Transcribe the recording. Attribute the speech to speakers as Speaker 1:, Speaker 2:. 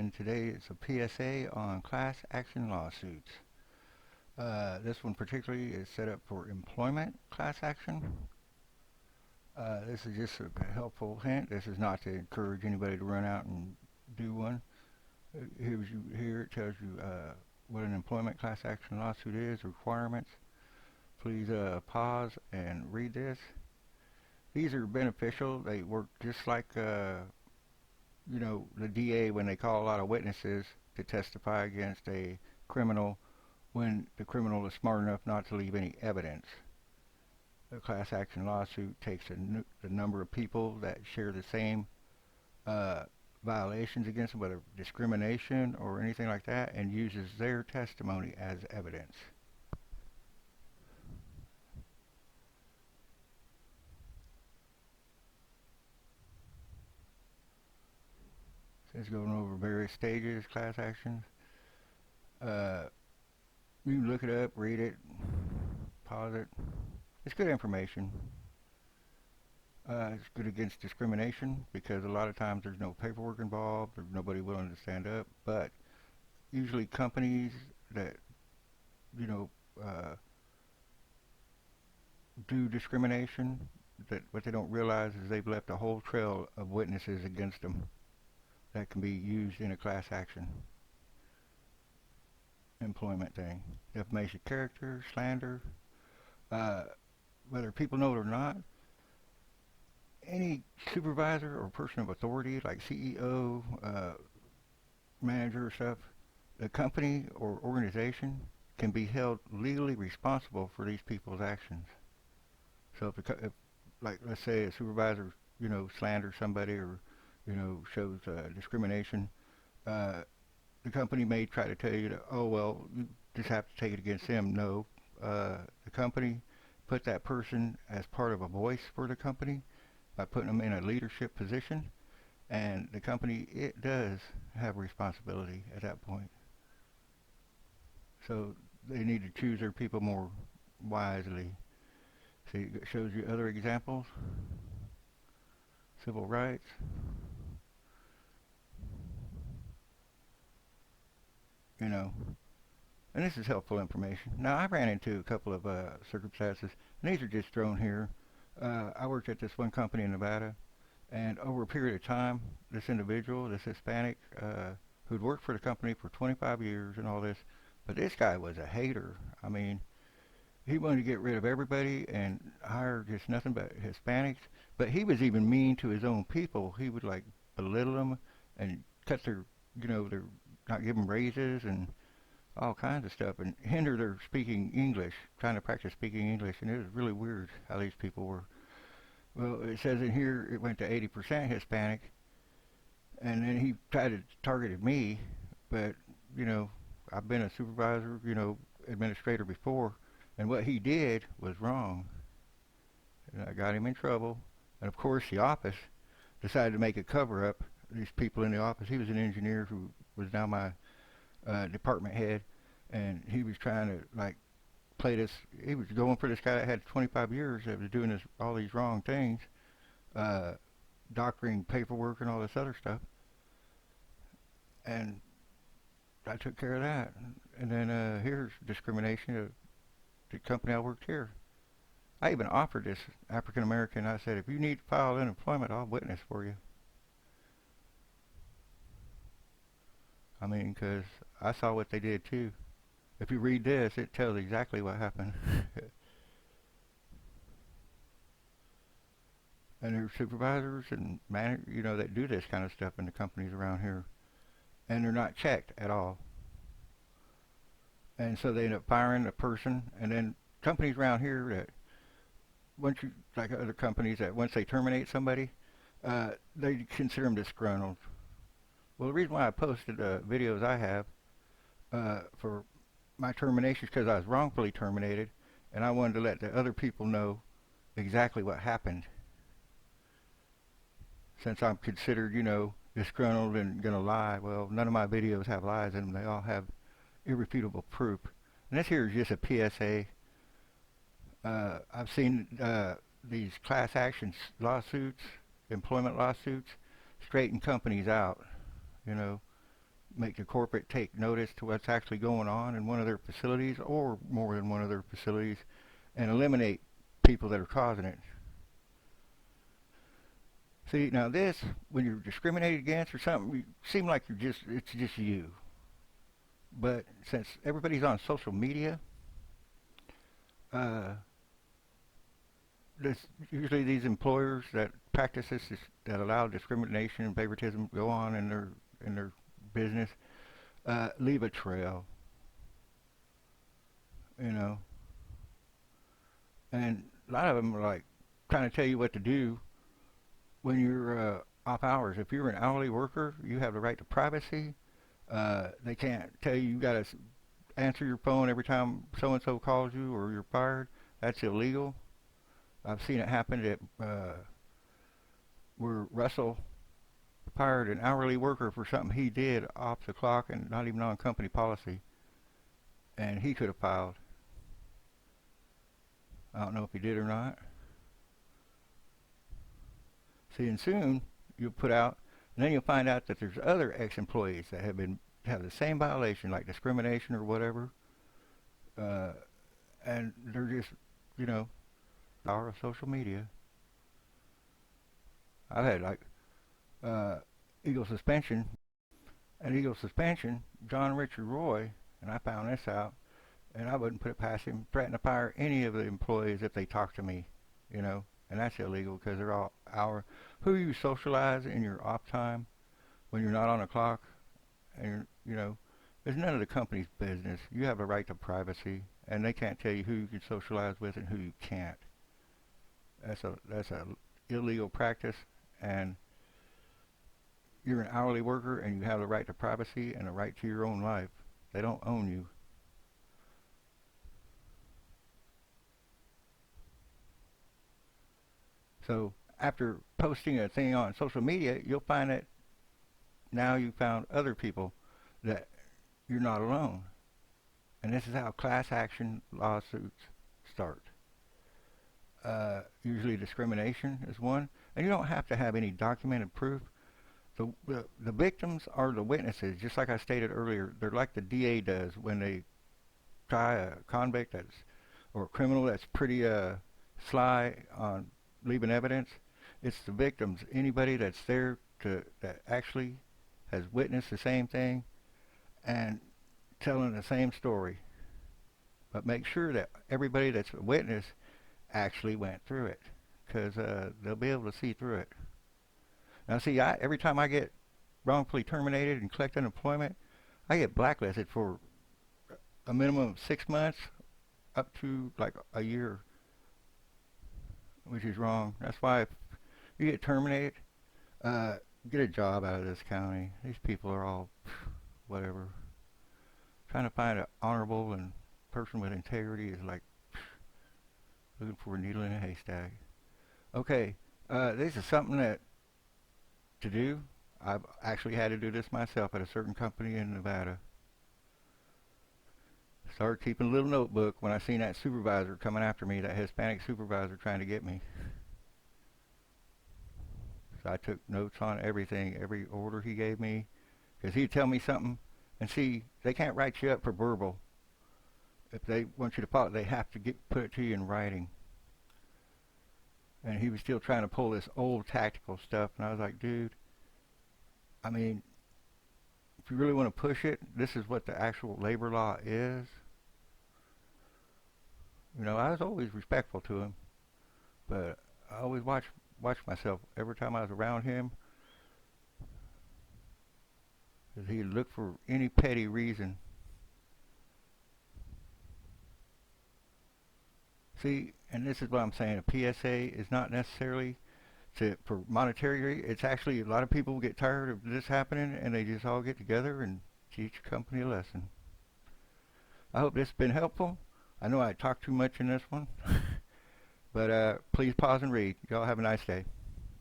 Speaker 1: and today it's a PSA on class action lawsuits. This one particularly is set up for employment class action. This is just a helpful hint. This is not to encourage anybody to run out and do one. Here it tells you what an employment class action lawsuit is, requirements. Please pause and read this. These are beneficial. They work just like the DA when they call a lot of witnesses to testify against a criminal when the criminal is smart enough not to leave any evidence. A class action lawsuit takes the number of people that share the same violations against them, whether discrimination or anything like that, and uses their testimony as evidence. It's going over various stages, class actions. Uh, you can look it up, read it, pause it. It's good information. It's good against discrimination because a lot of times there's no paperwork involved, there's nobody willing to stand up. But usually companies that you know uh, do discrimination, that what they don't realize is they've left a whole trail of witnesses against them that can be used in a class action employment thing. Defamation of character, slander, uh, whether people know it or not, any supervisor or person of authority like CEO, manager or stuff, the company or organization can be held legally responsible for these people's actions. So if like let's say a supervisor, slanders somebody or shows discrimination, uh, the company may try to tell you that, oh well, you just have to take it against them. No, the company put that person as part of a voice for the company by putting them in a leadership position, and the company, it does have responsibility at that point. So they need to choose their people more wisely. See, it shows you other examples. Civil rights. you know, and this is helpful information. Now, I ran into a couple of circumstances, and these are just thrown here. I worked at this one company in Nevada, and over a period of time, this individual, this Hispanic, who'd worked for the company for 25 years and all this, but this guy was a hater. I mean, he wanted to get rid of everybody and hire just nothing but Hispanics, but he was even mean to his own people. He would like belittle them and cut their not give them raises and all kinds of stuff and hinder their speaking English, trying to practice speaking English, and it was really weird how these people were. Well, it says in here it went to 80% Hispanic, and then he tried to target me, but you know, I've been a supervisor, administrator before, and what he did was wrong, and I got him in trouble. And of course, the office decided to make a cover up. These people in the office, he was an engineer who was now my department head, and he was trying to like play this. He was going for this guy that had 25 years that was doing all these wrong things, uh, doctoring paperwork and all this other stuff. And I took care of that. And then here's discrimination of the company I worked here. I even offered this African American. I said, if you need to file unemployment, I'll witness for you. I mean, because I saw what they did too. If you read this, it tells exactly what happened. And there's supervisors and that do this kind of stuff in the companies around here, and they're not checked at all. And so they end up firing a person, and then companies around here that like other companies that once they terminate somebody, they consider them disgruntled. Well, the reason why I posted the videos I have for my termination is because I was wrongfully terminated, and I wanted to let the other people know exactly what happened. Since I'm considered, disgruntled and gonna lie, well, none of my videos have lies in them. They all have irrefutable proof. And this here is just a PSA. I've seen these class action lawsuits, employment lawsuits, straighten companies out. You know, make the corporate take notice to what's actually going on in one of their facilities or more than one of their facilities and eliminate people that are causing it. See, now this, when you're discriminated against or something, you seem like it's just you. But since everybody's on social media, uh, there's usually these employers that practice this, that allow discrimination and favoritism to go on in their business, leave a trail, you know. And a lot of them are like trying to tell you what to do when you're off hours. If you're an hourly worker, you have the right to privacy. They can't tell you got to answer your phone every time so and so calls you or you're fired. That's illegal. I've seen it happen at where Russell fired an hourly worker for something he did off the clock and not even on company policy, and he could have filed. I don't know if he did or not. See, and soon you'll put out, and then you'll find out that there's other ex-employees that have the same violation, like discrimination or whatever, uh, and they're just, you know, power of social media. I've had like uh, Eagle suspension, and Eagle suspension, John Richard Roy, and I found this out, and I wouldn't put it past him, threaten to fire any of the employees if they talk to me, you know, and that's illegal because they're all hour. Who you socialize in your off time when you're not on the clock, and you know, it's none of the company's business. You have a right to privacy, and they can't tell you who you can socialize with and who you can't. That's a illegal practice, and you're an hourly worker, and you have the right to privacy and a right to your own life. They don't own you. So after posting a thing on social media, you'll find that now you found other people that you're not alone. And this is how class action lawsuits start. Usually discrimination is one, and you don't have to have any documented proof. The victims are the witnesses, just like I stated earlier. They're like the DA does when they try a convict that's or a criminal that's pretty sly on leaving evidence. It's the victims, anybody that's there that actually has witnessed the same thing and telling the same story. But make sure that everybody that's a witness actually went through it, because they'll be able to see through it. Now, see, every time I get wrongfully terminated and collect unemployment, I get blacklisted for a minimum of 6 months up to like a year, which is wrong. That's why if you get terminated, uh, get a job out of this county. These people are all whatever. Trying to find an honorable and person with integrity is like looking for a needle in a haystack. Okay, this is something that to do. I've actually had to do this myself at a certain company in Nevada. Started keeping a little notebook when I seen that supervisor coming after me, that Hispanic supervisor trying to get me. So I took notes on everything, every order he gave me, because he'd tell me something, and see, they can't write you up for verbal. If they want you to follow, they have to put it to you in writing. And he was still trying to pull this old tactical stuff, and I was like, dude, I mean, if you really want to push it, this is what the actual labor law is. You know, I was always respectful to him, but I always watch myself every time I was around him, because he'd look for any petty reason. See, and this is what I'm saying, a PSA is not necessarily for monetary. It's actually a lot of people get tired of this happening, and they just all get together and teach a company a lesson. I hope this has been helpful. I know I talked too much in this one, but please pause and read. Y'all have a nice day.